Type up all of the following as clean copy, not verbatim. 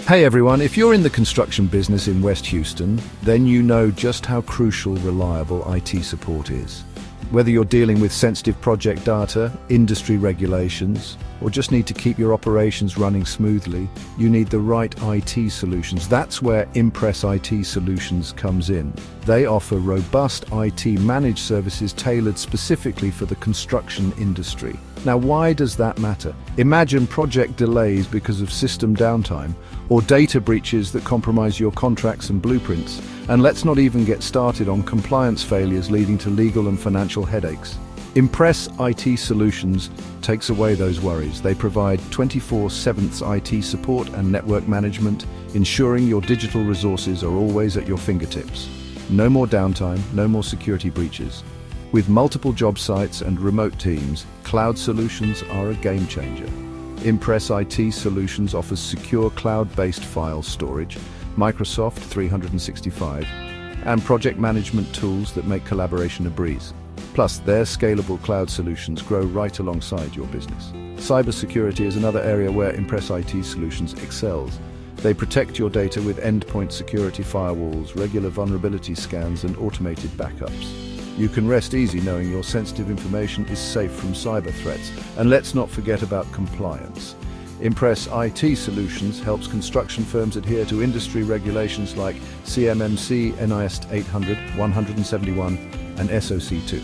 Hey everyone, if you're in the construction business in West Houston, then you know just how crucial reliable IT support is. Whether you're dealing with sensitive project data, industry regulations, or just need to keep your operations running smoothly, you need the right IT solutions. That's where Impress IT Solutions comes in. They offer robust IT managed services tailored specifically for the construction industry. Now, why does that matter? Imagine project delays because of system downtime, or data breaches that compromise your contracts and blueprints. And let's not even get started on compliance failures leading to legal and financial headaches. Impress IT Solutions takes away those worries. They provide 24/7 IT support and network management, ensuring your digital resources are always at your fingertips. No more downtime, no more security breaches. With multiple job sites and remote teams, cloud solutions are a game changer. Impress IT Solutions offers secure cloud-based file storage, Microsoft 365, and project management tools that make collaboration a breeze. Plus, their scalable cloud solutions grow right alongside your business. Cybersecurity is another area where Impress IT Solutions excels. They protect your data with endpoint security firewalls, regular vulnerability scans, and automated backups. You can rest easy knowing your sensitive information is safe from cyber threats. And let's not forget about compliance. Impress IT Solutions helps construction firms adhere to industry regulations like CMMC, NIST 800, 171, and SOC 2.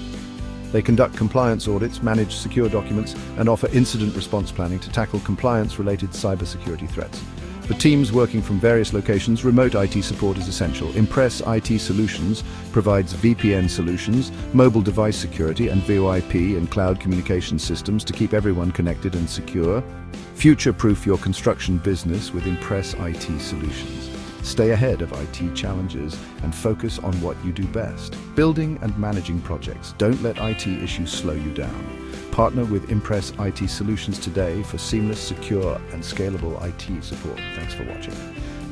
They conduct compliance audits, manage secure documents, and offer incident response planning to tackle compliance-related cybersecurity threats. For teams working from various locations, remote IT support is essential. Impress IT Solutions provides VPN solutions, mobile device security, and VoIP and cloud communication systems to keep everyone connected and secure. Future-proof your construction business with Impress IT Solutions. Stay ahead of IT challenges and focus on what you do best. Building and managing projects. Don't let IT issues slow you down. Partner with Impress IT Solutions today for seamless, secure, and scalable IT support. Thanks for watching.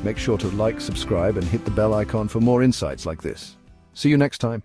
Make sure to like, subscribe, and hit the bell icon for more insights like this. See you next time.